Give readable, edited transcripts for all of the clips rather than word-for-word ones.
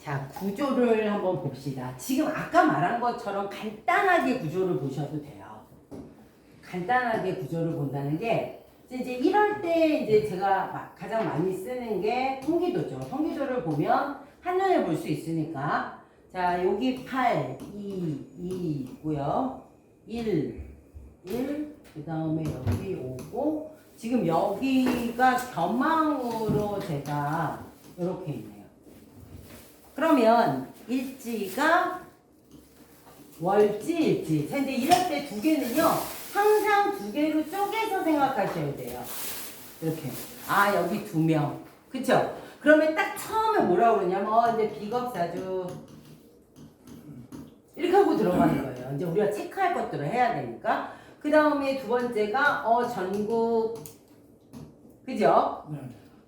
자, 구조를 한번 봅시다. 지금 아까 말한 것처럼 간단하게 구조를 보셔도 돼요. 간단하게 구조를 본다는 게 이제 이럴 때 이제 제가 가장 많이 쓰는 게 통기도죠. 통기도를 보면 한눈에 볼 수 있으니까 자, 여기 8, 2 있고요. 1, 그 다음에 여기 5고 지금 여기가 겸항으로 제가 이렇게 있네요. 그러면 일지가 월지, 일지. 자, 이제 이럴 때 두 개는요, 항상 두 개로 쪼개서 생각하셔야 돼요. 이렇게. 아, 여기 2명. 그쵸? 그러면 딱 처음에 뭐라고 그러냐면, 이제 비겁사주. 이렇게 하고 들어가는 거예요. 이제 우리가 체크할 것들을 해야 되니까. 그 다음에 두 번째가, 전국. 그죠? 네.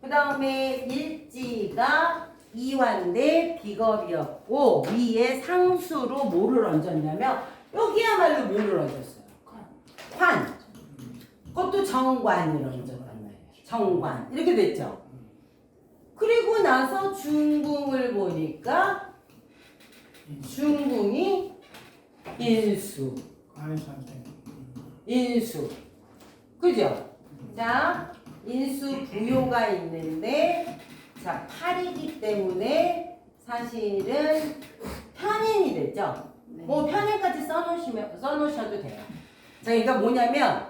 그 다음에 일지가 이완대 비겁이었고 위에 상수로 뭐를 얹었냐면 여기야말로 뭐를 얹었어요? 관. 그것도 정관을 얹었단 말이에요. 정관. 이렇게 됐죠? 그리고 나서 중궁을 보니까 중궁이 인수. 인수. 그죠? 자, 인수 부요가 있는데 자, 8이기 때문에 사실은 편인이 되죠. 뭐 편인까지 써놓으셔도 돼요. 자, 그러니까 뭐냐면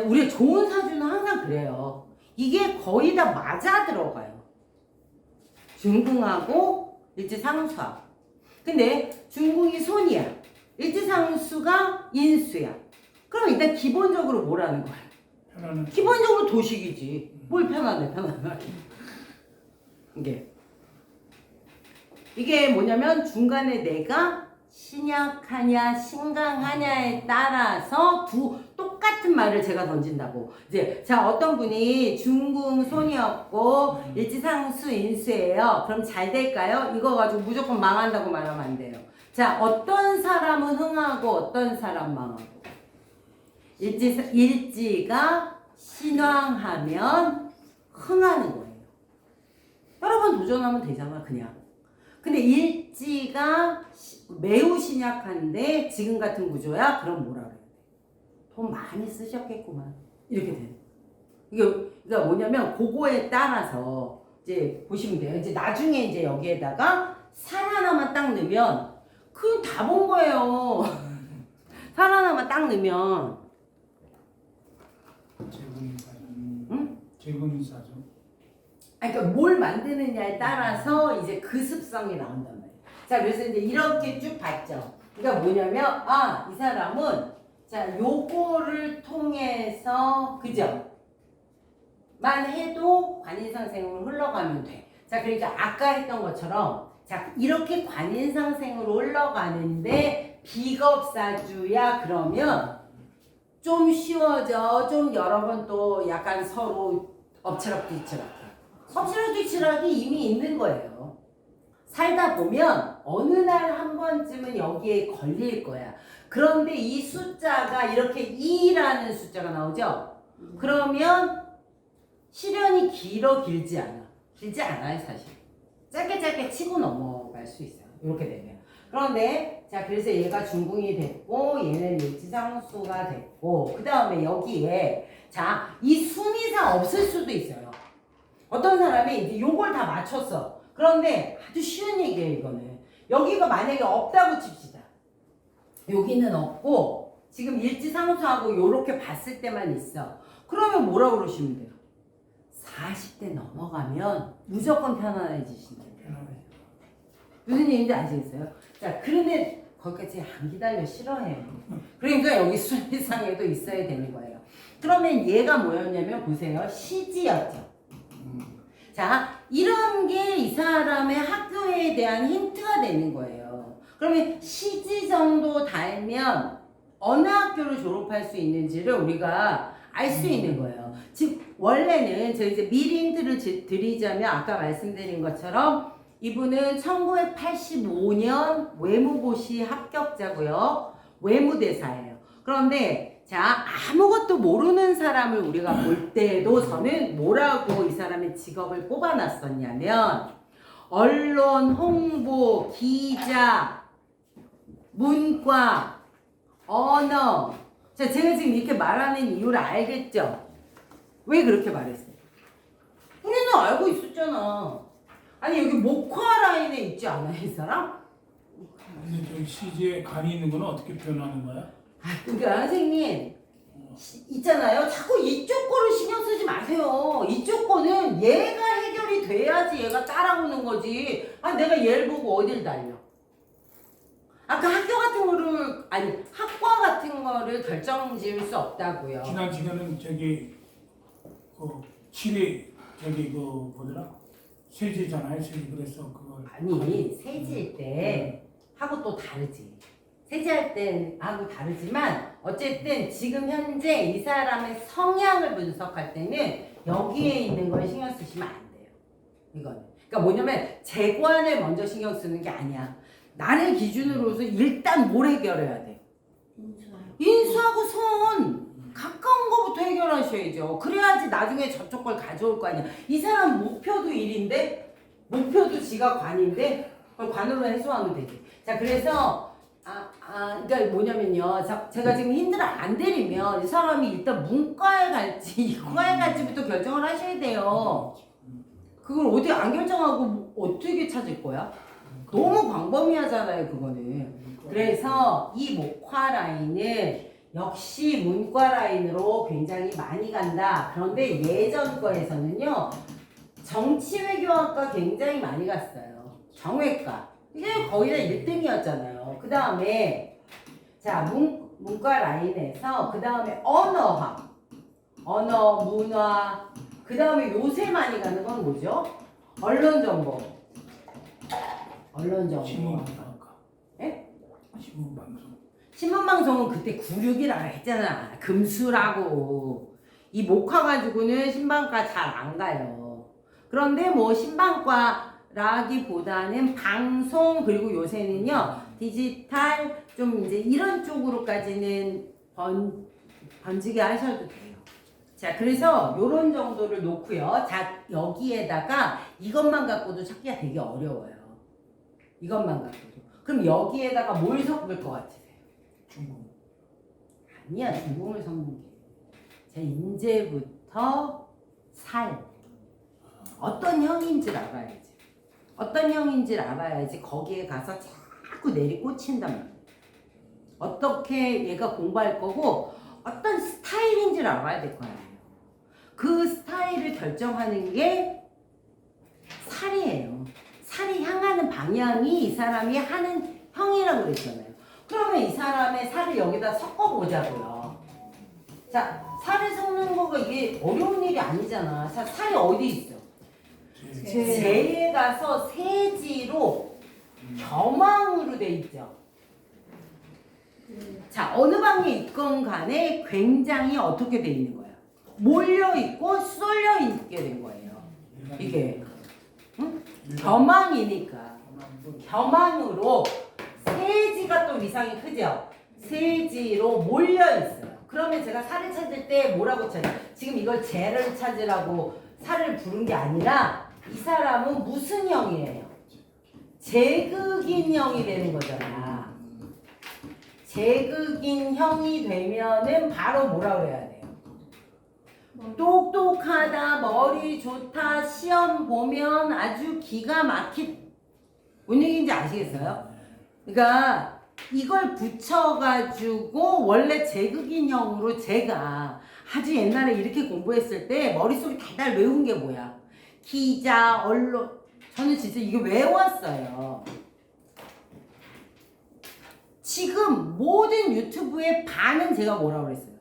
우리 좋은 사주는 항상 그래요. 이게 거의 다 맞아 들어가요. 중궁하고 일지상수하고. 근데 중궁이 손이야. 일지상수가 인수야. 그럼 일단 기본적으로 뭐라는 거야? 기본적으로 도식이지. 뭘 편하네. 이게 뭐냐면 중간에 내가 신약하냐 신강하냐에 따라서 똑같은 말을 제가 던진다고. 이제 자, 어떤 분이 중궁 손이었고 일지상수 인수예요. 그럼 잘 될까요? 이거 가지고 무조건 망한다고 말하면 안 돼요. 자, 어떤 사람은 흥하고 어떤 사람 망하고. 일지가 신왕하면 흥하는 거예요. 여러 번 도전하면 되잖아, 그냥. 근데 일지가 매우 신약한데 지금 같은 구조야? 그럼 뭐라 그래야 돼? 돈 많이 쓰셨겠구만. 이렇게 돼. 이게 그러니까 뭐냐면 그거에 따라서 이제 보시면 돼요. 이제 나중에 이제 여기에다가 살 하나만 딱 넣으면 그건 다 본 거예요. 살 하나만 딱 넣으면 제군인사죠. 그러니까 뭘 만드느냐에 따라서 이제 그 습성이 나온단 말이에요. 자, 그래서 이제 이렇게 쭉 봤죠. 그러니까 뭐냐면, 이 사람은, 자, 요거를 통해서, 그죠? 만 해도 관인상생으로 흘러가면 돼. 자, 그러니까 아까 했던 것처럼, 자, 이렇게 관인상생으로 흘러가는데, 비겁사주야, 그러면 좀 쉬워져. 좀 여러 번 또 약간 서로 엎치락뒤치락. 엎치락뒤치락이 이미 있는 거예요. 살다 보면 어느 날 한 번쯤은 여기에 걸릴 거야. 그런데 이 숫자가 이렇게 2라는 숫자가 나오죠? 그러면 시련이 길지 않아. 길지 않아요, 사실. 짧게 치고 넘어갈 수 있어요. 이렇게 되면. 그런데 자, 그래서 얘가 중궁이 됐고 얘는 일지상수가 됐고 그 다음에 여기에 자, 이 순이사 없을 수도 있어요. 어떤 사람이 이제 요걸 다 맞췄어. 그런데 아주 쉬운 얘기예요, 이거는. 여기가 만약에 없다고 칩시다. 여기는 없고 지금 일지상수하고 요렇게 봤을 때만 있어. 그러면 뭐라고 그러시면 돼요? 40대 넘어가면 무조건 편안해지신다. 무슨 얘기인지 아시겠어요? 자, 그런데 거기까지 안 기다려, 싫어해요. 그러니까 여기 순위상에도 있어야 되는 거예요. 그러면 얘가 뭐였냐면 보세요. 시지였죠. 자, 이런 게 이 사람의 학교에 대한 힌트가 되는 거예요. 그러면 시지 정도 달면 어느 학교를 졸업할 수 있는지를 우리가 알 수 있는 거예요. 즉 원래는 제가 이제 미리 힌트를 드리자면 아까 말씀드린 것처럼 이분은 1985년 외무고시 합격자고요. 외무대사예요. 그런데 자, 아무것도 모르는 사람을 우리가 볼 때도 저는 뭐라고 이 사람의 직업을 뽑아놨었냐면 언론, 홍보, 기자, 문과, 언어. 자, 제가 지금 이렇게 말하는 이유를 알겠죠? 왜 그렇게 말했어요? 우리는 알고 있었잖아. 아니 여기 목화 라인에 있지 않아 이 사람? 근데 저기 CG에 간이 있는 거는 어떻게 표현하는 거야? 그러니까 선생님 있잖아요. 자꾸 이쪽 거를 신경 쓰지 마세요. 이쪽 거는 얘가 해결이 돼야지 얘가 따라오는 거지. 아 내가 얘를 보고 어딜 달려? 아까 학교 같은 거를 아니 학과 같은 거를 결정 지을 수 없다고요. 지난 시간은 저기 그 칠이 저기 그 뭐더라? 세제잖아요. 세제 그래서 그걸 아니 세지일 때 하고 또 다르지. 세지할 때 하고 다르지만 어쨌든 지금 현재 이 사람의 성향을 분석할 때는 여기에 있는 걸 신경 쓰시면 안 돼요. 이거는. 그러니까 뭐냐면 재관을 먼저 신경 쓰는 게 아니야. 나를 기준으로서 일단 뭘 해결해야 돼? 인수하고 손. 가까운 거부터 해결하셔야죠. 그래야지 나중에 저쪽 걸 가져올 거 아니야. 이 사람 목표도 일인데 목표도 지가 관인데 그걸 관으로 해소하면 되지. 자 그래서 그러니까 뭐냐면요. 제가 지금 힌트를 안 드리면 이 사람이 일단 문과에 갈지 이과에 갈지부터 결정을 하셔야 돼요. 그걸 어디 안 결정하고 어떻게 찾을 거야? 너무 광범위하잖아요 그거는. 그래서 이 목화 라인은 역시 문과 라인으로 굉장히 많이 간다. 그런데 예전 거에서는요 정치외교학과 굉장히 많이 갔어요. 정외과 이게 거의 다 1등이었잖아요. 그 다음에 자 문과 라인에서 그 다음에 언어학, 언어, 문화, 그 다음에 요새 많이 가는 건 뭐죠? 언론정보. 언론정보. 신문방송. 예? 신문방송. 신문방송은 그때 96이라 했잖아. 금수라고. 이 목화 가지고는 신방과 잘 안 가요. 그런데 뭐 신방과라기보다는 방송 그리고 요새는요 디지털 좀 이제 이런 쪽으로까지는 번지게 하셔도 돼요. 자 그래서 요런 정도를 놓고요. 자 여기에다가 이것만 갖고도 찾기가 되게 어려워요. 이것만 갖고도. 그럼 여기에다가 뭘 섞을 것 같으세요? 중국. 아니야 중국을 섞는 게. 자 인제부터 살. 어떤 형인지를 알아야지. 어떤 형인지를 알아야지 거기에 가서 자꾸 내리꽂힌단 말이야. 어떻게 얘가 공부할 거고 어떤 스타일인지를 알아야 될 거 아니에요. 그 스타일을 결정하는 게 살이에요. 살이 향하는 방향이 이 사람이 하는 형이라고 그랬잖아요. 그러면 이 사람의 살을 여기다 섞어보자고요. 자, 살을 섞는 거가 이게 어려운 일이 아니잖아. 자, 살이 어디 있어? 재에 가서 세지로 겸황으로 돼 있죠. 자, 어느 방에 있건 간에 굉장히 어떻게 돼 있는 거예요? 몰려 있고 쏠려 있게 된 거예요. 이게 응? 겸황이니까 겸황으로 세지가 또 위상이 크죠. 세지로 몰려 있어요. 그러면 제가 살을 찾을 때 뭐라고 찾아요? 지금 이걸 재를 찾으라고 살을 부른 게 아니라 이 사람은 무슨 형이에요? 제극인 형이 되는 거잖아. 제극인 형이 되면은 바로 뭐라 그래야 돼요? 똑똑하다, 머리 좋다, 시험 보면 아주 기가 막힌 뭔 얘기인지 아시겠어요? 그러니까 이걸 붙여가지고 원래 제극인형으로 제가 아주 옛날에 이렇게 공부했을 때 머릿속에 달달 외운 게 뭐야? 기자, 언론. 저는 진짜 이거 외웠어요. 지금 모든 유튜브의 반은 제가 뭐라고 그랬어요?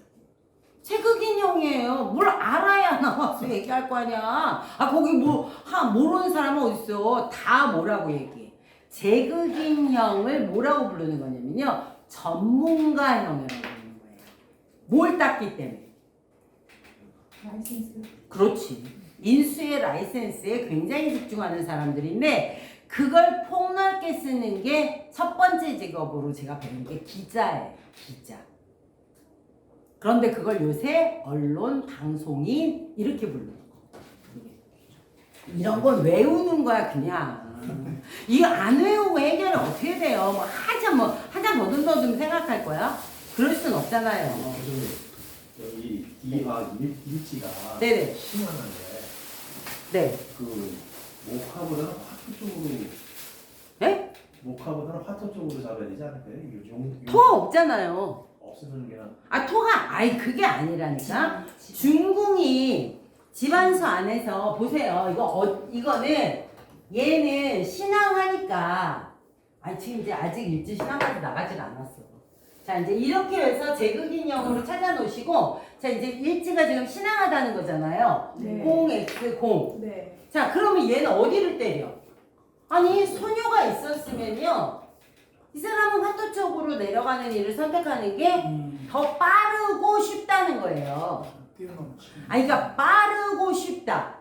제극인형이에요. 뭘 알아야 나와서 얘기할 거 아니야. 거기 모르는 사람은 어딨어. 다 뭐라고 얘기해. 제극인형을 뭐라고 부르는 거냐면요. 전문가형이라고 부르는 거예요. 뭘 땄기 때문에. 라이센스. 그렇지. 인수의 라이센스에 굉장히 집중하는 사람들인데 그걸 폭넓게 쓰는 게 첫 번째 직업으로 제가 배운 게 기자예요. 기자. 그런데 그걸 요새 언론, 방송인 이렇게 부르는 거. 이런 건 외우는 거야 그냥. 이거 안 외우고 해결이 어떻게 돼요? 뭐 한참 더듬더듬 생각할 거야? 그럴 순 없잖아요. 여기 이화 일지가 네네. 심하는데 네. 그 목화보다는 화토 쪽으로 네? 목화보다는 화토 쪽으로 잡아야 되지 않을까요? 토가 없잖아요. 없으면 그냥 토가 그게 아니라니까. 중궁이 집안수 안에서 보세요. 이거는 얘는 신앙하니까 지금 이제 아직 일지 신앙까지 나가질 않았어. 자 이제 이렇게 해서 제극인형으로 찾아 놓으시고 자 이제 일지가 지금 신앙하다는 거잖아요. 네. 공 x 공. 네. 자 그러면 얘는 어디를 때려? 아니 소녀가 있었으면요 이 사람은 화토 쪽으로 내려가는 일을 선택하는 게 더 빠르고 쉽다는 거예요. 뛰어넘지. 그러니까 빠르고 쉽다.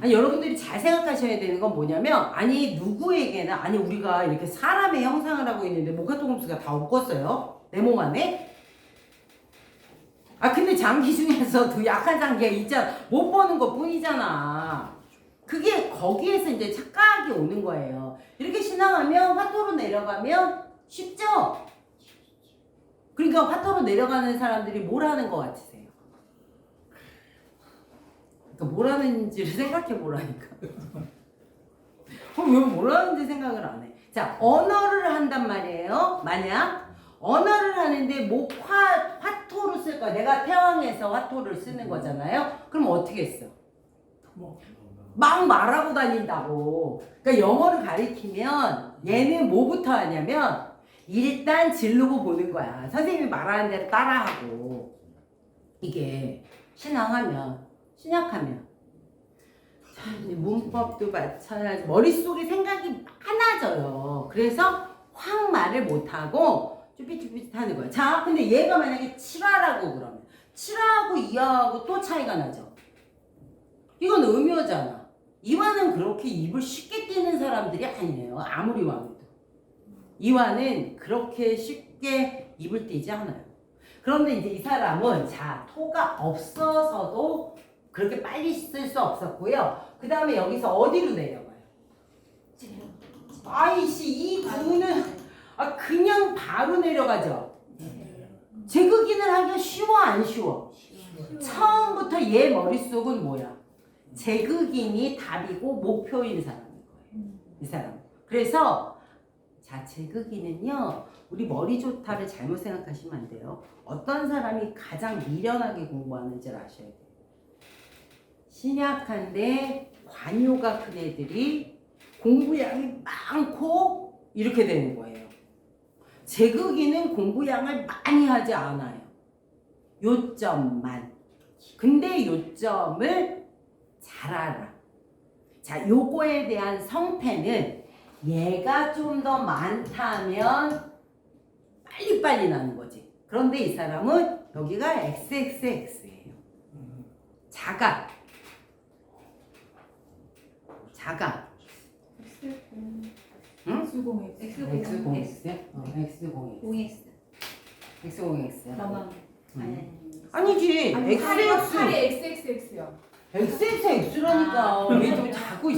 여러분들이 잘 생각하셔야 되는 건 뭐냐면 누구에게나 우리가 이렇게 사람의 형상을 하고 있는데 목화토금수가 다 없겠어요? 내 몸 안에? 근데 장기 중에서도 약한 장기가 있잖아. 못 보는 것 뿐이잖아. 그게 거기에서 이제 착각이 오는 거예요. 이렇게 신앙하면 화토로 내려가면 쉽죠? 그러니까 화토로 내려가는 사람들이 뭘 하는 것 같으세요? 그러니까 뭘 하는지를 생각해 보라니까. 왜 뭘 하는지 생각을 안 해? 자, 언어를 한단 말이에요. 만약 언어를 하는데 화토로 쓸 거야. 내가 태왕에서 화토를 쓰는 거잖아요. 그럼 어떻게 했어? 막 말하고 다닌다고. 그러니까 영어를 가리키면 얘는 뭐부터 하냐면 일단 지르고 보는 거야. 선생님이 말하는 대로 따라하고. 이게 신앙하면 신약하면 자, 이제 문법도 마찬가지. 머릿속에 생각이 많아져요. 그래서 확 말을 못하고 쭈삣쭈삣 하는 거야. 자, 근데 얘가 만약에 7화라고 그러면 7화하고 2화하고 또 차이가 나죠. 이건 음요잖아. 이화는 그렇게 입을 쉽게 띄는 사람들이 아니에요. 아무리 왕해도. 이화는 그렇게 쉽게 입을 띄지 않아요. 그런데 이제 이 사람은 토가 없어서도 그렇게 빨리 쓸 수 없었고요. 그 다음에 여기서 어디로 내려가요? 이 구는 그냥 바로 내려가죠. 제극인을 하기가 쉬워 안 쉬워? 처음부터 얘 머릿속은 뭐야? 제극인이 답이고 목표인 사람인 거예요. 이 사람. 그래서 제극인은요 우리 머리 좋다를 잘못 생각하시면 안 돼요. 어떤 사람이 가장 미련하게 공부하는지를 아셔야 돼요. 신약한데 관요가 큰 애들이 공부량이 많고 이렇게 되는 거예요. 제극인은 공부량을 많이 하지 않아요. 요점만. 근데 요점을 잘 알아. 요거에 대한 성패는 얘가 좀 더 많다면 빨리빨리 나는 거지. 그런데 이 사람은 여기가 XXX예요. 작아. 응? X0X. X0X. X0X. 나만. 아니지. 팔이 XX. XXX요. XXX라니까. 왜 좀 자꾸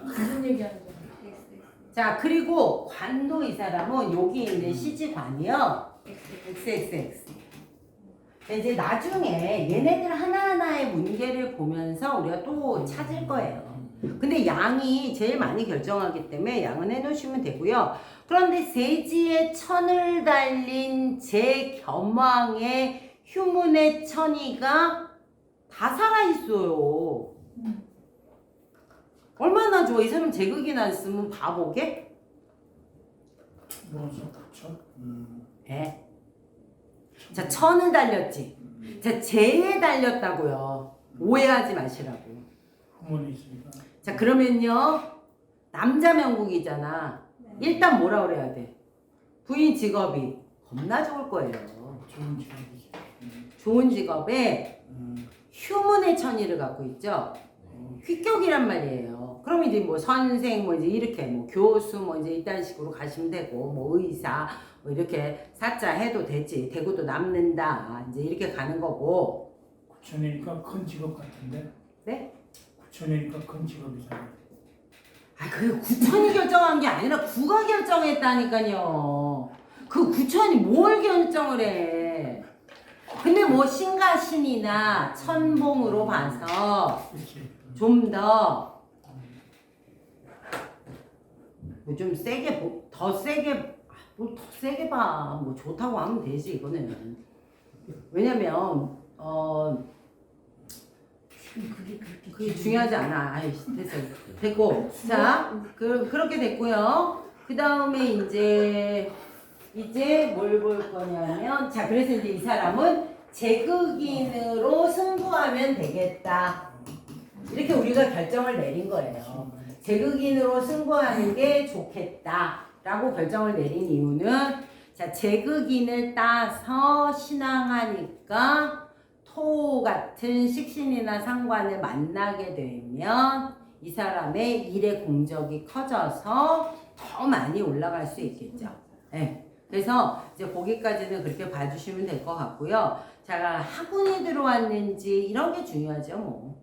무슨 얘기하는 거야? 자, 그리고 관도 이 사람은 여기 있는 시지관이요. XXX. 이제 나중에 얘네들 하나하나의 문제를 보면서 우리가 또 찾을 거예요. 근데 양이 제일 많이 결정하기 때문에 양은 해놓으시면 되고요. 그런데 세지에 천을 달린 제겸왕의 휴문의 천이가 다 살아있어요. 얼마나 좋아. 이 사람 제극인 안 쓰면 바보게? 뭐서 그쵸? 예. 자, 천을 달렸지. 자, 제에 달렸다고요. 오해하지 마시라고. 후문이 있으니까. 자, 그러면요. 남자 명국이잖아. 일단 뭐라 그래야 돼? 부인 직업이 겁나 좋을 거예요. 좋은 직업이지. 좋은 직업에 휴문의 천의를 갖고 있죠. 휘격이란 말이에요. 그럼 이제 뭐 선생 뭐 이제 이렇게 뭐 교수 뭐 이제 이딴 식으로 가시면 되고 뭐 의사 뭐 이렇게 사자 해도 되지. 대구도 남는다. 이제 이렇게 가는 거고. 구천이니까 큰 직업 같은데. 네? 구천이니까 큰 직업이잖아. 아, 그 구천이 결정한 게 아니라 구가 결정했다니까요. 그 구천이 뭘 결정을 해. 근데 뭐 신과 신이나 천봉으로 봐서 그렇지. 좀 더 좀 세게 더 세게 뭘 더 세게 봐. 뭐 좋다고 하면 되지 이거는. 왜냐면 그게 중요하지 않아. 아이 됐어. 됐고. 자, 그렇게 됐고요. 그 다음에 이제 뭘 볼 거냐면, 자, 그래서 이제 이 사람은 제극인으로 승부하면 되겠다. 이렇게 우리가 결정을 내린 거예요. 제극인으로 승부하는 게 좋겠다라고 결정을 내린 이유는, 자, 제극인을 따서 신앙하니까 토 같은 식신이나 상관을 만나게 되면 이 사람의 일의 공적이 커져서 더 많이 올라갈 수 있겠죠. 네. 그래서 이제 거기까지는 그렇게 봐주시면 될 것 같고요. 자, 학운이 들어왔는지 이런 게 중요하죠, 뭐.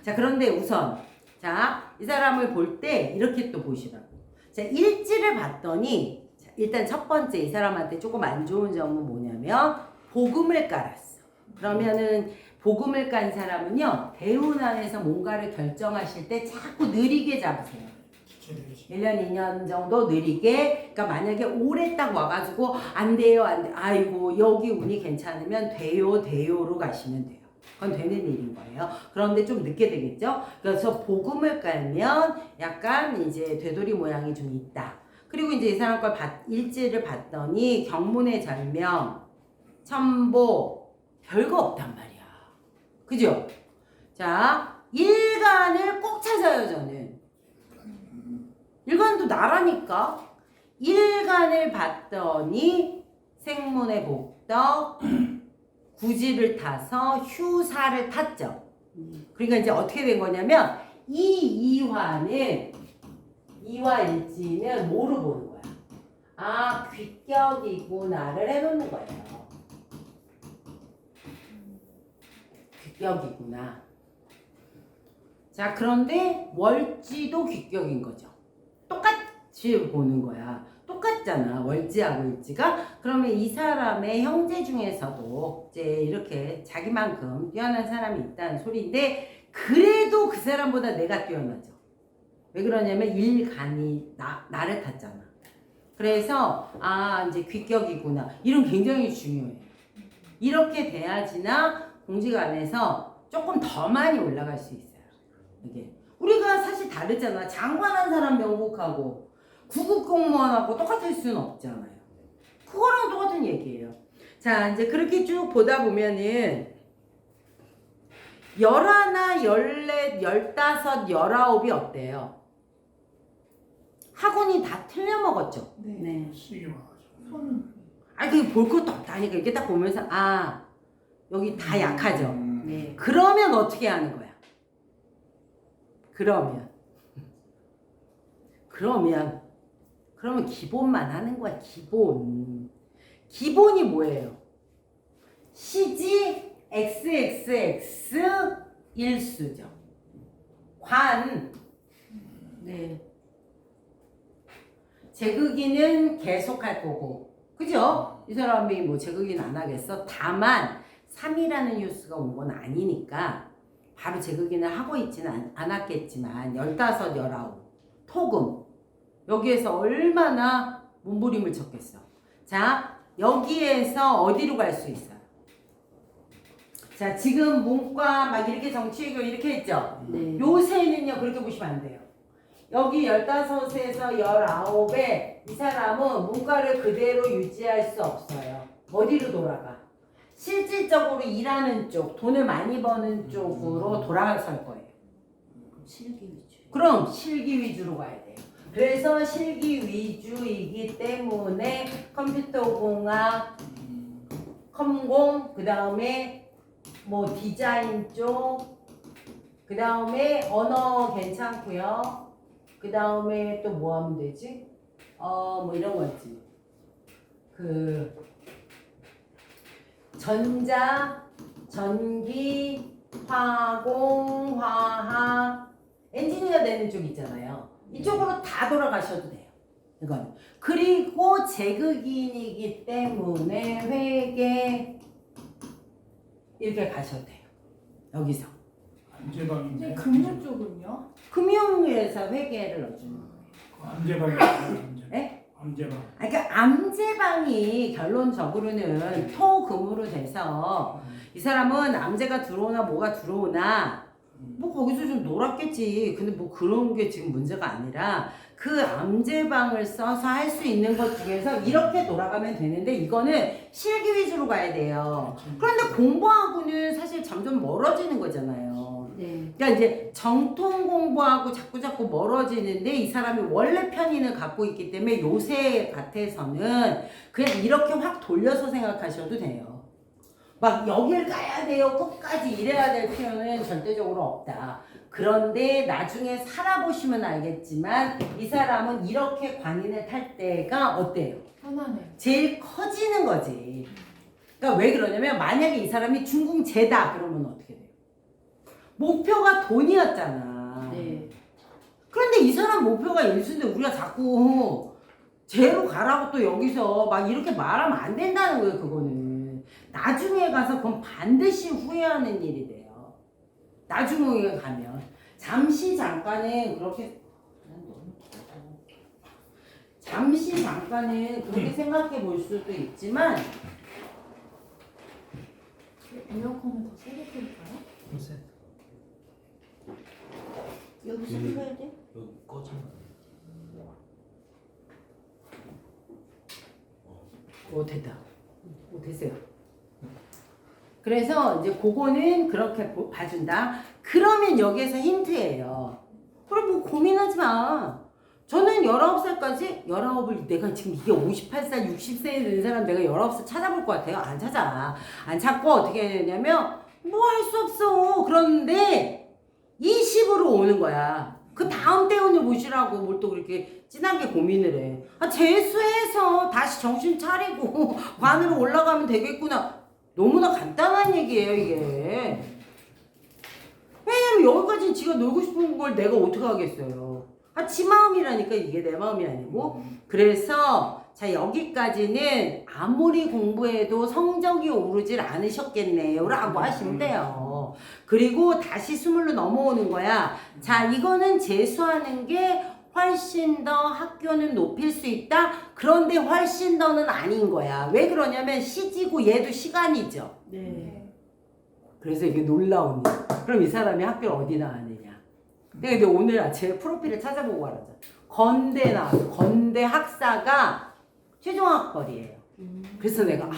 자, 그런데 우선 자, 이 사람을 볼 때 이렇게 또 보시라고. 자, 일지를 봤더니 자, 일단 첫 번째 이 사람한테 조금 안 좋은 점은 뭐냐면 복음을 깔았어. 그러면은 복음을 깐 사람은요, 대운안에서 뭔가를 결정하실 때 자꾸 느리게 잡으세요. 1년, 2년 정도 느리게. 그러니까 만약에 올해 딱 와가지고 안 돼요, 안 돼. 아이고, 여기 운이 괜찮으면 돼요로 가시면 돼요. 그건 되는 일인 거예요. 그런데 좀 늦게 되겠죠? 그래서 복음을 깔면 약간 이제 되돌이 모양이 좀 있다. 그리고 이제 이 사람 걸 일지를 봤더니 경문의 절명, 천보, 별거 없단 말이야. 그죠? 자, 일간을 꼭 찾아요, 저는. 일간도 나라니까. 일간을 봤더니 생문의 복덕, 구지를 타서 휴사를 탔죠. 그러니까 이제 어떻게 된 거냐면 이화일지는 뭐로 보는 거야? 아, 귀격이구나를 해놓는 거예요. 귀격이구나. 자, 그런데 월지도 귀격인 거죠. 똑같이 보는 거야. 똑같잖아, 월지하고 일지가. 그러면 이 사람의 형제 중에서도 이제 이렇게 자기만큼 뛰어난 사람이 있다는 소리인데, 그래도 그 사람보다 내가 뛰어나죠. 왜 그러냐면 일간이 나를 탔잖아. 그래서 아, 이제 귀격이구나. 이런 굉장히 중요해. 이렇게 돼야지나 공지관에서 조금 더 많이 올라갈 수 있어요. 이게 우리가 사실 다르잖아. 장관한 사람 명복하고 구급 공무원하고 똑같을 수는 없잖아요. 그거랑 똑같은 얘기예요. 자, 이제 그렇게 쭉 보다 보면은 11, 14, 15, 19이 어때요? 학원이 다 틀려먹었죠? 네. 시기 와가지고. 손은 아니, 그게 볼 것도 없다니까. 이렇게 딱 보면서, 아, 여기 다 약하죠? 네. 그러면 어떻게 하는 거야? 그러면 기본만 하는 거야, 기본. 기본이 뭐예요? 시지 XXX 일수죠. 관. 네. 제극인은 계속 할 거고. 그죠? 이 사람이 뭐 제극인 안 하겠어? 다만 3이라는 뉴스가 온 건 아니니까 바로 제극인을 하고 있지는 않았겠지만 15, 19 토금 여기에서 얼마나 몸부림을 쳤겠어. 자, 여기에서 어디로 갈 수 있어요? 자, 지금 문과 막 이렇게 정치외교 이렇게 했죠? 네. 요새는요 그렇게 보시면 안 돼요. 여기 15에서 19에 이 사람은 문과를 그대로 유지할 수 없어요. 어디로 돌아가? 실질적으로 일하는 쪽, 돈을 많이 버는 쪽으로 돌아설 거예요. 실기 위주. 그럼 실기 위주로 가야 돼요. 그래서 실기 위주이기 때문에 컴퓨터공학, 컴공, 그 다음에 뭐 디자인 쪽, 그 다음에 언어 괜찮고요. 그 다음에 또 뭐 하면 되지? 뭐 이런 거 있지. 전자, 전기, 화공, 화학, 엔지니어 되는 쪽 있잖아요. 이쪽으로 다 돌아가셔도 돼요. 이건. 그리고 제극인이기 때문에 회계 이렇게 가셔도 돼요. 여기서. 안재방인데. 금융 쪽은요? 금융회사 회계를 넣어주는 거예요. 안재방이 안재. 네? 안재방. 그러니까 암제방이 결론적으로는 토금으로 돼서 이 사람은 암제가 들어오나 뭐가 들어오나 뭐 거기서 좀 놀았겠지. 근데 뭐 그런 게 지금 문제가 아니라 그 암제방을 써서 할 수 있는 것 중에서 이렇게 돌아가면 되는데 이거는 실기 위주로 가야 돼요. 그런데 공부하고는 사실 점점 멀어지는 거잖아요. 네. 그러니까 이제 정통 공부하고 자꾸 멀어지는데 이 사람이 원래 편인을 갖고 있기 때문에 요새 밭에서는 그냥 이렇게 확 돌려서 생각하셔도 돼요. 막 여길 가야 돼요. 끝까지 이래야 될 필요는 절대적으로 없다. 그런데 나중에 살아보시면 알겠지만 이 사람은 이렇게 관인을 탈 때가 어때요? 편안해. 제일 커지는 거지. 그러니까 왜 그러냐면 만약에 이 사람이 중궁제다 그러면 어떻게 돼요? 목표가 돈이었잖아. 네. 그런데 이 사람 목표가 일수인데 우리가 자꾸 제로 가라고 또 여기서 막 이렇게 말하면 안 된다는 거예요. 그거는 나중에 가서 그건 반드시 후회하는 일이 돼요. 나중에 가면 잠시 잠깐은 그렇게 생각해 볼 수도 있지만 에어컨을 더 세게 틀까요? 글쎄. 여기서 음. 틀어야 돼? 여기 꺼져. 오 됐다. 오 됐어요. 그래서 이제 그거는 그렇게 봐준다. 그러면 여기에서 힌트예요. 그럼 뭐 고민하지 마. 저는 19살까지 19을 내가 지금 이게 58살, 60세 된 사람 내가 19살 찾아볼 것 같아요. 안 찾아. 안 찾고 어떻게 해야 되냐면 뭐 할 수 없어. 그런데 20으로 오는 거야. 그 다음 대운을 보시라고 뭘 또 그렇게 진하게 고민을 해. 아, 재수해서 다시 정신 차리고 관으로 올라가면 되겠구나. 너무나 간단한 얘기예요, 이게. 왜냐면 여기까지 지가 놀고 싶은 걸 내가 어떻게 하겠어요. 아, 지 마음이라니까 이게 내 마음이 아니고. 그래서 자 여기까지는 아무리 공부해도 성적이 오르질 않으셨겠네요 라고 하시면 돼요. 그리고 다시 스물로 넘어오는 거야. 자 이거는 재수하는 게 훨씬 더 학교는 높일 수 있다. 그런데 훨씬 더는 아닌 거야. 왜 그러냐면 시지고 얘도 시간이죠. 네. 그래서 이게 놀라운 일. 그럼 이 사람이 학교를 어디 나왔느냐. 근데 오늘 아침에 프로필을 찾아보고 알았잖아. 건대 나왔어. 건대 학사가 최종학벌이에요. 그래서 내가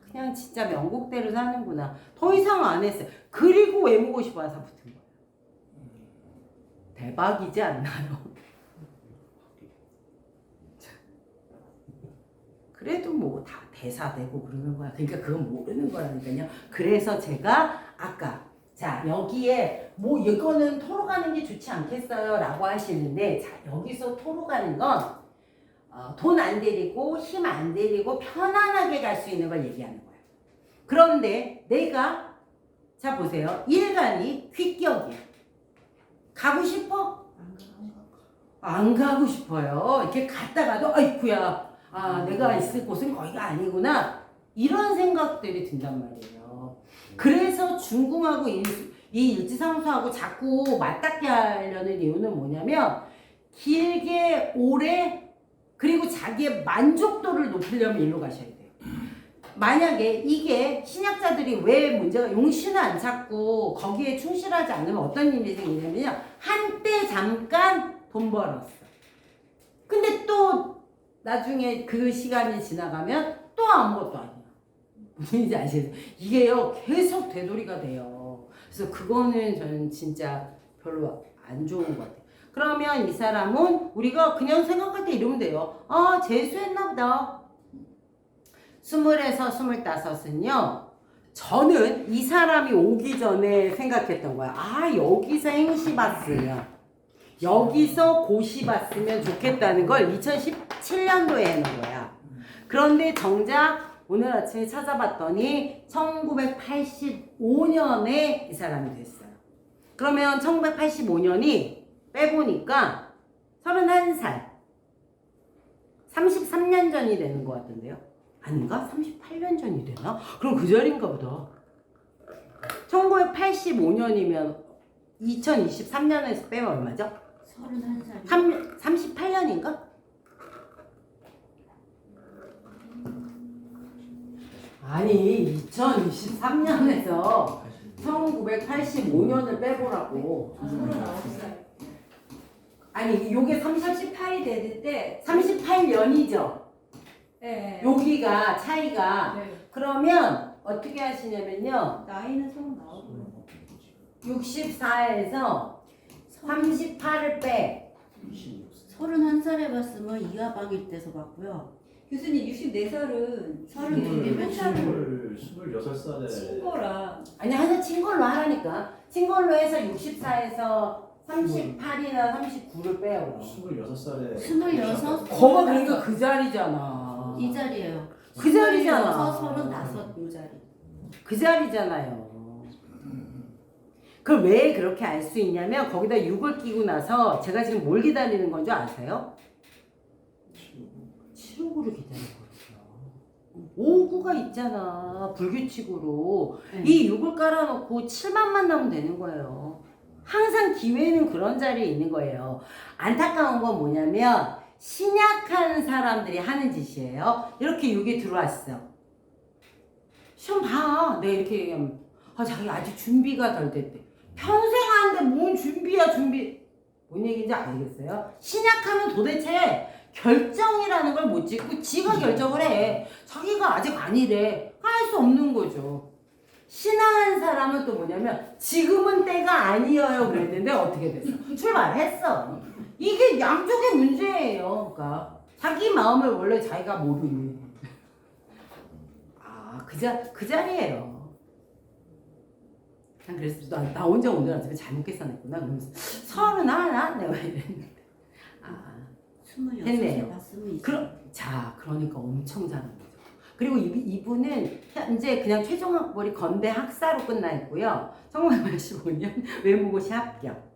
그냥 진짜 명곡대로 사는구나. 더 이상 안 했어요. 그리고 외모고시 봐서 붙은 거예요. 대박이지 않나요? 그래도 뭐 다 대사되고 그러는 거야. 그러니까 그건 모르는 거라니까요. 그래서 제가 아까 자 여기에 뭐 이거는 토로 가는 게 좋지 않겠어요 라고 하시는데 자 여기서 토로 가는 건 돈 안 들이고 힘 안 들이고 편안하게 갈 수 있는 걸 얘기하는 거예요. 그런데 내가 자 보세요. 일간이 귓격이야. 가고 싶어? 안 가고 싶어요. 이렇게 갔다가도 아이쿠야 내가 있을 곳은 거기가 아니구나 이런 생각들이 든단 말이에요. 그래서 중궁하고 이 일지상수하고 자꾸 맞닿게 하려는 이유는 뭐냐면 길게 오래 그리고 자기의 만족도를 높이려면 일로 가셔야 돼요. 만약에 이게 신약자들이 왜 문제가 용신을 안 찾고 거기에 충실하지 않으면 어떤 일이 생기냐면요. 한때 잠깐 돈 벌었어. 근데 또 나중에 그 시간이 지나가면 또 아무것도 아니야. 무슨 일인지 아시죠? 이게요 계속 되돌이가 돼요. 그래서 그거는 저는 진짜 별로 안 좋은 것 같아요. 그러면 이 사람은 우리가 그냥 생각할 때 이러면 돼요. 재수했나 보다. 20에서 25은요. 저는 이 사람이 오기 전에 생각했던 거야. 여기서 행시 봤으면 여기서 고시 봤으면 좋겠다는 걸 2017년도에 해놓은 거야. 그런데 오늘 아침에 찾아봤더니 1985년에 이 사람이 됐어요. 그러면 1985년이 빼보니까 31살. 33년 전이 되는 것 같던데요? 아닌가? 38년 전이 되나? 그럼 그 자리인가 보다. 1985년이면 2023년에서 빼면 얼마죠? 31살. 38년인가? 아니 2023년에서 1985년을 빼보라고. 39살. 아니 요게 38이 되는 때 38년이죠. 네. 여기가 차이가. 네. 그러면 어떻게 하시냐면요. 나이는 서로 나오고요. 64에서 38을 빼. 31살에 봤으면 이하방일 때서 봤고요. 교수님 64살은 32개면 26살에 친거랑 아니 하나 친걸로 하라니까. 친걸로 해서 64에서 38이나 39를 빼요. 26살에 26. 거봐 그러니까 그 자리잖아. 이 자리예요. 그 자리잖아. 36, 요 자리. 그 자리잖아요. 그걸 왜 그렇게 알 수 있냐면 거기다 6을 끼고 나서 제가 지금 뭘 기다리는 건 줄 아세요? 759를 기다리고 있어요. 559가 있잖아. 불규칙으로. 네. 이 6을 깔아놓고 7만 만나면 되는 거예요. 항상 기회는 그런 자리에 있는 거예요. 안타까운 건 뭐냐면 신약한 사람들이 하는 짓이에요. 이렇게 6이 들어왔어. 시험 봐. 내가 이렇게 얘기하면 자기 아직 준비가 덜 됐대. 평생 하는데 뭔 준비야 준비. 뭔 얘기인지 알겠어요? 신약하면 도대체 결정이라는 걸 못 짓고 지가 결정을 해. 자기가 아직 아니래. 할 수 없는 거죠. 신앙한 사람은 또 뭐냐면 지금은 때가 아니에요 그랬는데 어떻게 됐어? 출발했어. 이게 양쪽의 문제예요. 그러니까 자기 마음을 원래 자기가 모르니. 그 자리예요. 난 그래서 나 혼자 오늘 아침에 잘못 계산했구나. 그러면서 31 내가 이랬는데. 26에 됐네요. 봤으면 이제. 그러니까 엄청 잘한 거죠. 그리고 이분은 현재 그냥 최종 학벌이 건대 학사로 끝나 있고요. 1985년 외무고시 합격.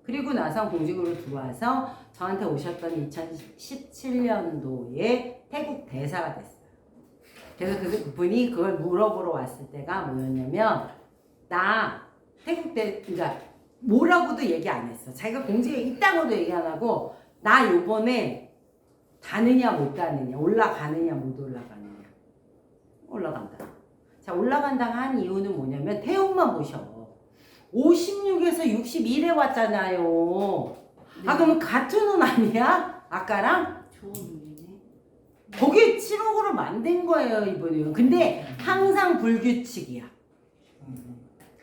그리고 나서 공직으로 들어와서 저한테 오셨던 2017년도에 태국 대사가 됐어요. 그래서 그분이 그걸 물어보러 왔을 때가 뭐였냐면 나 태국 그러니까 뭐라고도 얘기 안 했어. 자기가 공직에 있다고도 얘기 안 하고 나 요번에 가느냐 못 가느냐 올라가느냐 못 올라가느냐 올라간다. 자 올라간다 한 이유는 뭐냐면 태용만 보셔. 56에서 61에 왔잖아요. 그러면 같은 운 아니야? 아까랑? 좋은 운이네. 거기에 7억으로 만든 거예요 이분은. 근데 항상 불규칙이야.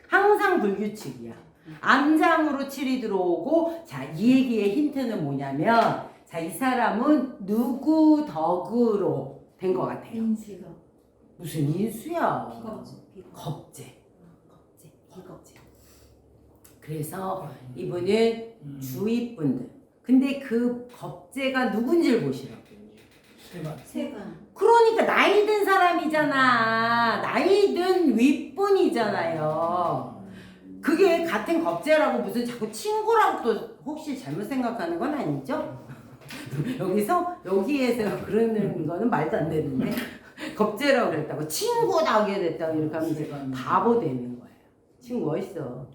항상 불규칙이야. 암장으로 7이 들어오고 자 이 얘기의 힌트는 뭐냐면 자 이 사람은 누구 덕으로 된 것 같아요. 인수가 무슨 인수야. 비가 겁재. 겁재. 그래서 이분은 주위 분들. 근데 그 겁재가 누군지를 보시라고. 세간 그러니까 나이 든 사람이잖아. 나이 든 윗분이잖아요. 그게 같은 겁재라고 무슨 자꾸 친구라고 또 혹시 잘못 생각하는 건 아니죠? 여기에서 그러는 거는 말도 안 되는데 겁재라고 그랬다고 친구다 하게 됐다고 이렇게 하면 이제 바보 되는 거예요. 친구 어딨어?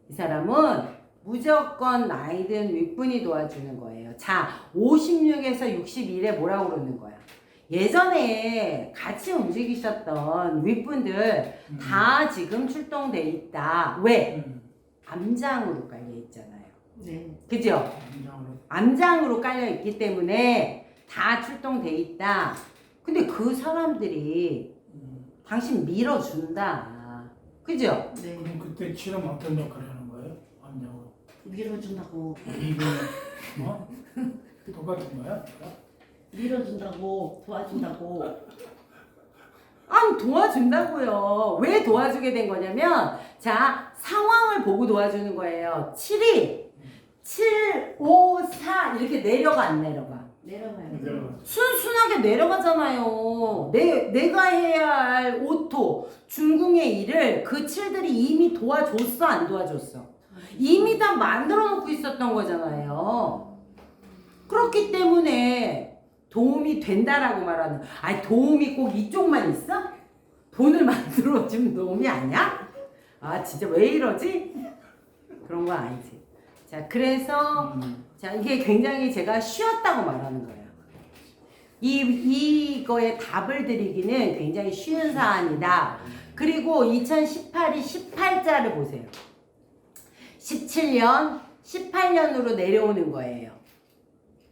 이 사람은 무조건 나이 든 윗분이 도와주는 거예요. 자 56에서 61에 뭐라고 그러는 거야? 예전에 같이 움직이셨던 윗분들 다 지금 출동돼 있다. 왜? 암장으로 깔려 있잖아요. 네. 그죠? 암장으로 깔려 있기 때문에 다 출동돼 있다. 근데 그 사람들이 당신 밀어준다. 그죠? 네. 그럼 그때 치료는 어떤 역할을 하는 거예요? 암장으로. 밀어준다고. 이거 뭐? 똑같은 거야? 밀어준다고 도와준다고. 아니 도와준다고요. 왜 도와주게 된 거냐면 자 상황을 보고 도와주는 거예요. 7이 7, 5, 4 이렇게 내려가 안 내려가? 내려가요. 순순하게 내려가잖아요. 내가 해야 할 오토 중궁의 일을 그 7들이 이미 도와줬어 안 도와줬어? 이미 다 만들어 놓고 있었던 거잖아요. 그렇기 때문에 도움이 된다라고 말하는. 아니 도움이 꼭 이쪽만 있어? 돈을 만들어주는 도움이 아니야? 아 진짜 왜 이러지? 그런 거 아니지. 자 그래서 자 이게 굉장히 제가 쉬웠다고 말하는 거예요. 이거의 답을 드리기는 굉장히 쉬운 사안이다. 그리고 2018이 18자를 보세요. 17년, 18년으로 내려오는 거예요.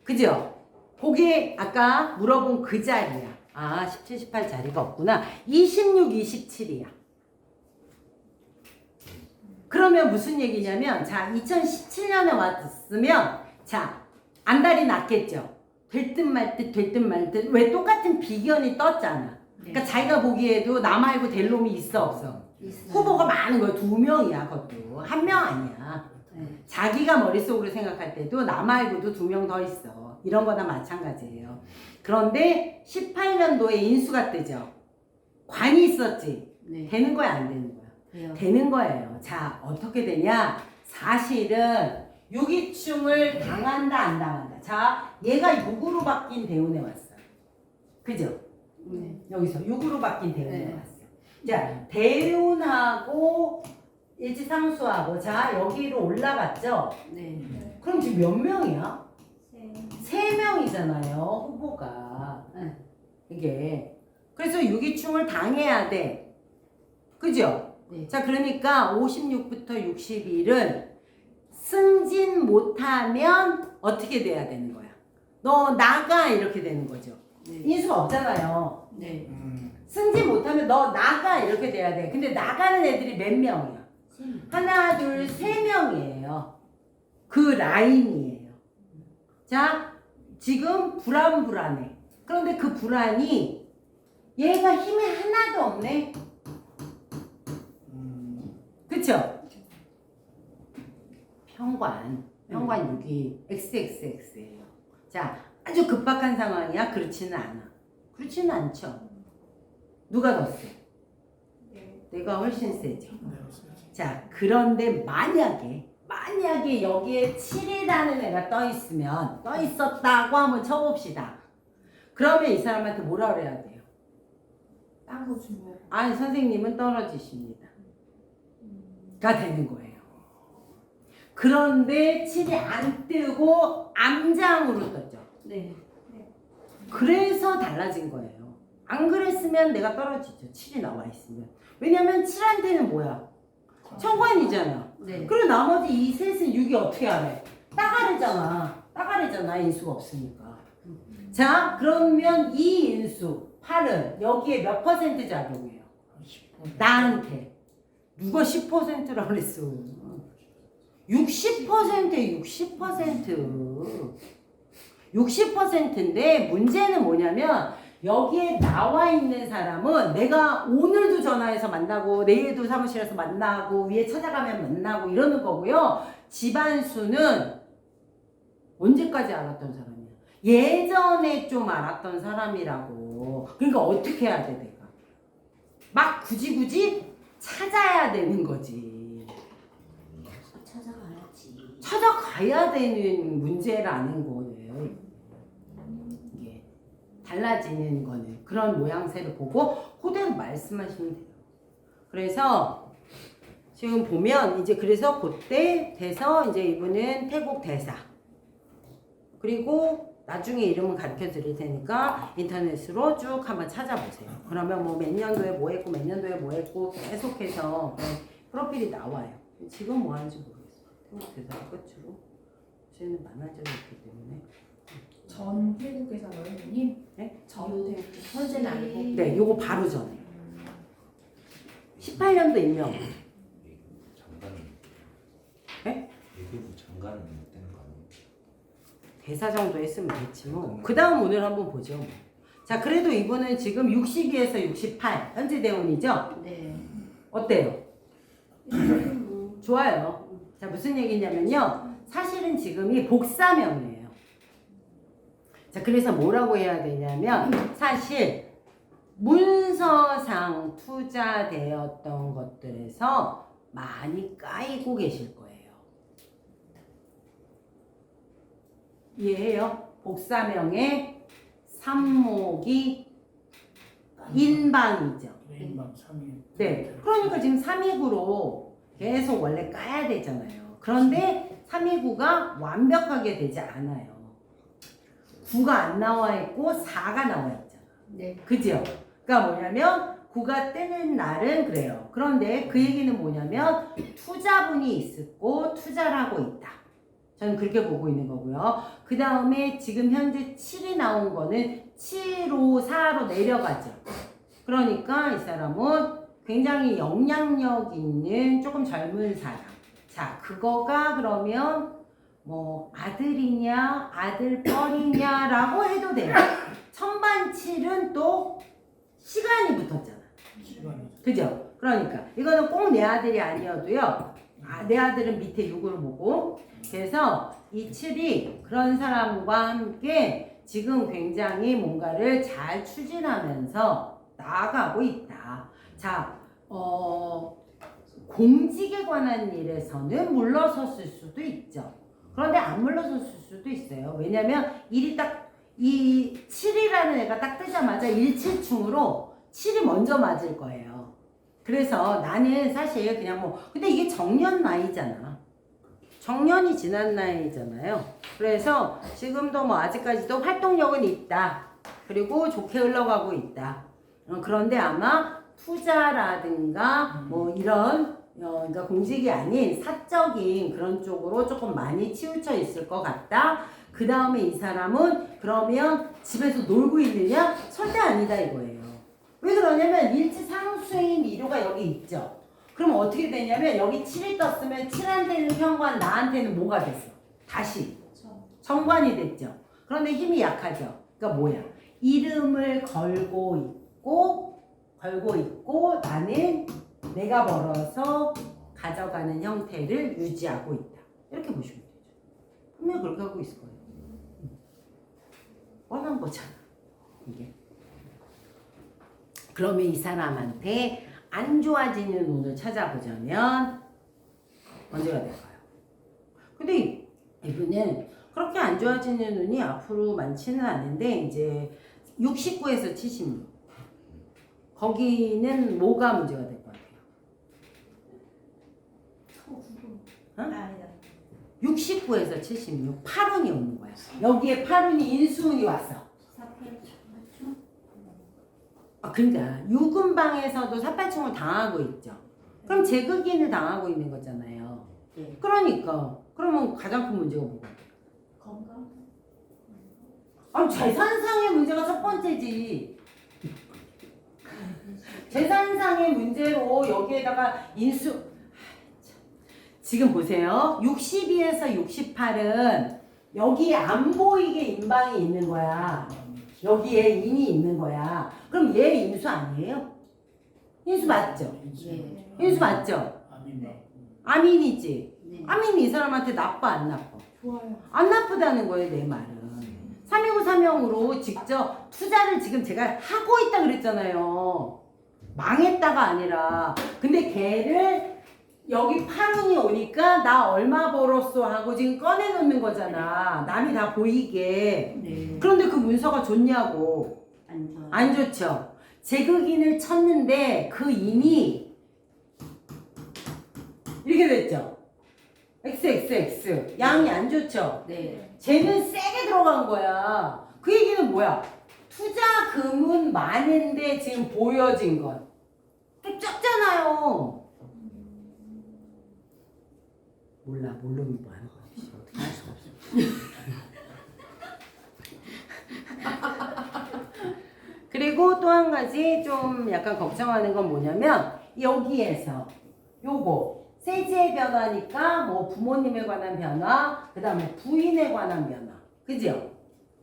그죠? 그게 아까 물어본 그 자리야. 아, 17, 18 자리가 없구나. 26, 27이야. 그러면 무슨 얘기냐면, 자, 2017년에 왔으면, 자, 안달이 났겠죠? 될 듯 말 듯, 될 듯 말 듯. 왜 똑같은 비견이 떴잖아. 그러니까 자기가 보기에도 나 말고 될 놈이 있어, 없어? 있어요. 후보가 많은 거야. 2명이야, 그것도. 1명 아니야. 네. 자기가 머릿속으로 생각할 때도 나 말고도 2명 더 있어. 이런 거나 마찬가지예요. 그런데 18년도에 인수가 뜨죠. 관이 있었지. 네. 되는 거야, 안 되는 거야? 돼요. 되는 거예요. 자, 어떻게 되냐? 사실은 유기충을 당한다, 안 당한다. 자, 얘가 6으로 바뀐 대운에 왔어요. 그죠? 네. 여기서 6으로 바뀐 대운에 네. 왔어요. 자, 대운하고 일지상수하고 자, 여기로 올라갔죠? 네. 그럼 지금 몇 명이야? 세. 3명이잖아요, 후보가. 네. 이게. 그래서 유기충을 당해야 돼. 그죠? 네. 자, 그러니까 56부터 61은 승진 못하면 어떻게 돼야 되는 거야? 너 나가! 이렇게 되는 거죠. 네. 인수가 없잖아요. 네. 승진 못하면 너 나가! 이렇게 돼야 돼. 근데 나가는 애들이 몇 명이야? 하나, 둘, 3명이에요. 그 라인이에요. 자, 지금 불안해. 그런데 그 불안이 얘가 힘이 하나도 없네. 그쵸? 현관 6이 XXX예요. 자, 아주 급박한 상황이야? 그렇지는 않아. 그렇지는 않죠. 누가 더 세? 내가 훨씬 세죠. 자, 그런데 만약에 여기에 7이라는 애가 떠 있었다고 한번 쳐봅시다. 그러면 이 사람한테 뭐라 그래야 돼요? 딴거 주면. 아니, 선생님은 떨어지십니다. 가 되는 거예요. 그런데 7이 안 뜨고 암장으로 떴죠. 네. 그래서 달라진 거예요. 안 그랬으면 내가 떨어지죠. 7이 나와 있으면. 왜냐면 7한테는 뭐야? 천관이잖아. 네. 그리고 나머지 이 셋은 6이 어떻게 하래? 따가리잖아. 인수가 없으니까. 자, 그러면 이 인수 8은 여기에 몇 %? 작용해요? 나한테. 누가 10%라고 그랬어? 60%에 60%. 60%인데 문제는 뭐냐면 여기에 나와 있는 사람은 내가 오늘도 전화해서 만나고 내일도 사무실에서 만나고 위에 찾아가면 만나고 이러는 거고요. 집안 수는 언제까지 알았던 사람이야? 예전에 좀 알았던 사람이라고. 그러니까 어떻게 해야 돼 내가? 막 굳이 찾아야 되는 거지. 찾아가야지. 찾아가야 되는 문제라는 거예요. 이게 달라지는 거는 그런 모양새를 보고 그대로 말씀하시면 돼요. 그래서 지금 보면 이제 그래서 그때 돼서 이제 이분은 태국 대사 그리고 나중에 이름은 가르쳐 드릴 테니까 인터넷으로 쭉 한번 찾아보세요. 그러면 뭐 몇 년도에 뭐 했고 몇 년도에 뭐 했고 계속해서 프로필이 나와요. 지금 뭐 하는지 모르겠어요. 태국 대사가 끝으로 요새는 많아져 있기 때문에. 전 태국에서 여행님? 네? 전 현재는 아니고 네, 요거 바로 전에 18년도 임명. 장관. 네? 외교부 장관은 못 되는 거 아니에요? 대사 정도 했으면 됐지 뭐. 그 다음 오늘 한번 보죠. 뭐. 자, 그래도 이분은 지금 62에서 68 현재 대운이죠? 네. 어때요? 좋아요. 자, 무슨 얘기냐면요. 사실은 지금이 복사명이에요. 자, 그래서 뭐라고 해야 되냐면 사실 문서상 투자되었던 것들에서 많이 까이고 계실 거예요. 이해해요? 복사명의 삽목이 인방이죠. 인방 3위. 네. 그러니까 지금 3위구로 계속 원래 까야 되잖아요. 그런데 3위구가 완벽하게 되지 않아요. 9가 안 나와 있고 4가 나와 있잖아. 네. 그죠? 그러니까 뭐냐면 9가 뜨는 날은 그래요. 그런데 그 얘기는 뭐냐면 투자분이 있고 투자를 하고 있다. 저는 그렇게 보고 있는 거고요. 그 다음에 지금 현재 7이 나온 거는 7로 4로 내려가죠. 그러니까 이 사람은 굉장히 영향력 있는 조금 젊은 사람. 자, 그거가 그러면 뭐 아들이냐 아들뻘이냐라고 해도 돼요. 천반 7은 또 시간이 붙었잖아. 시간이. 그죠? 그러니까 이거는 꼭 내 아들이 아니어도요. 내 아들은 밑에 6을 보고 그래서 이 7이 그런 사람과 함께 지금 굉장히 뭔가를 잘 추진하면서 나아가고 있다. 자, 공직에 관한 일에서는 물러섰을 수도 있죠. 그런데 안 물러섰을 수도 있어요. 왜냐면 일이 딱 이 7이라는 애가 딱 뜨자마자 일칠충으로 7이 먼저 맞을 거예요. 그래서 나는 사실 그냥 뭐 근데 이게 정년 나이잖아. 정년이 지난 나이잖아요. 그래서 지금도 뭐 아직까지도 활동력은 있다. 그리고 좋게 흘러가고 있다. 그런데 아마 투자라든가 뭐 이런 그러니까 공직이 아닌 사적인 그런 쪽으로 조금 많이 치우쳐 있을 것 같다. 그 다음에 이 사람은 그러면 집에서 놀고 있느냐? 절대 아니다 이거예요. 왜 그러냐면 일지상수인 이료가 여기 있죠. 그럼 어떻게 되냐면 여기 7이 떴으면 7한테는 현관, 나한테는 뭐가 됐어? 다시 정관이 됐죠. 그런데 힘이 약하죠. 그러니까 뭐야? 이름을 걸고 있고 나는 내가 벌어서 가져가는 형태를 유지하고 있다. 이렇게 보시면 되죠. 분명히 그렇게 하고 있을 거예요. 뻔한 거잖아. 이게. 그러면 이 사람한테 안 좋아지는 운을 찾아보자면 언제가 될까요? 근데 이분은 그렇게 안 좋아지는 운이 앞으로 많지는 않은데 이제 69에서 76 거기는 뭐가 문제가 될 것 같아요? 아니다. 69에서 76 8운이 오는 거야. 여기에 8운이 인수운이 왔어. 그러니까 유금방에서도 사팔충을 당하고 있죠. 그럼 제극인을 당하고 있는 거잖아요. 네. 그러니까 그러면 가장 큰 문제가 뭐가? 건강? 아니 재산상의 문제가 첫 번째지. 재산상의 문제로 여기에다가 인수 지금 보세요. 62에서 68은 여기에 안 보이게 인방이 있는 거야. 여기에 인이 있는 거야. 그럼 얘 인수 아니에요? 인수 맞죠? 네. 인수 맞죠? 아민이지. 네. 아민이 이 사람한테 나빠 안 나빠? 좋아요. 안 나쁘다는 거예요 내 말은. 319 3형으로 직접 투자를 지금 제가 하고 있다 그랬잖아요. 망했다가 아니라. 근데 걔를 여기 8운이 오니까 나 얼마 벌었어 하고 지금 꺼내놓는 거잖아. 남이 다 보이게. 네. 그런데 그 문서가 좋냐고. 안 좋아. 안 좋죠. 제극인을 쳤는데 그 인이 이렇게 됐죠. XXX 양이 안 좋죠. 네. 쟤는 세게 들어간 거야. 그 얘기는 뭐야? 투자금은 많은데 지금 보여진 것. 또 적잖아요. 몰라 모르면 뭐 하는 거야. 어떻게 할 수가 없어. 그리고 또 한 가지 좀 약간 걱정하는 건 뭐냐면 여기에서 요거 세제의 변화니까 뭐 부모님에 관한 변화, 그 다음에 부인에 관한 변화, 그죠?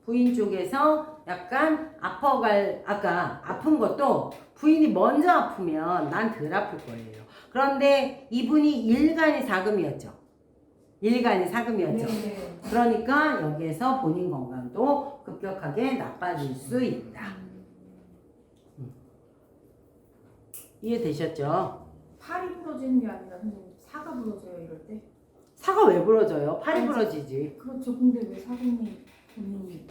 부인 쪽에서 약간 아까 아픈 것도 부인이 먼저 아프면 난 덜 아플 거예요. 그런데 이분이 일간이 사금이었죠. 일간이 사금이었죠. 네. 그러니까 여기에서 본인 건강도 급격하게 나빠질 수 있다. 이해되셨죠? 팔이 부러지는 게 아니라 선생님 사가 부러져요 이럴 때. 사가 왜 부러져요? 팔이 부러지지. 그렇죠. 근데 왜 사금이 본인이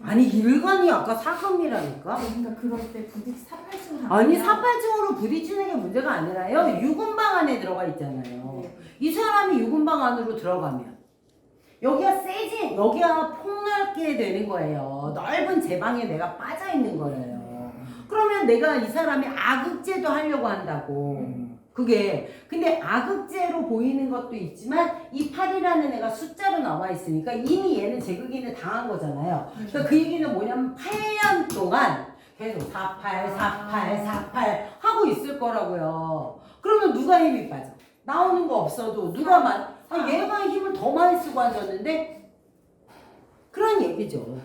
아니 일간이 아까 사금이라니까. 그러니까 그럴 때 부딪 사팔중 아니 사팔증으로 부딪히는 게 문제가 아니라요. 유금방 안에 들어가 있잖아요. 네. 이 사람이 유금방 안으로 들어가면 여기가 세지, 여기가 폭넓게 되는 거예요. 넓은 제방에 내가 빠져 있는 거예요. 그러면 내가 이 사람이 악극제도 하려고 한다고. 그게 근데 악극제로 보이는 것도 있지만 이 8이라는 애가 숫자로 나와 있으니까 이미 얘는 제극인을 당한 거잖아요. 그러니까 그 얘기는 뭐냐면 8년 동안 계속 48, 48, 48 하고 있을 거라고요. 그러면 누가 힘이 빠져? 나오는 거 없어도 누가 얘가 힘을 더 많이 쓰고 앉았는데 그런 얘기죠.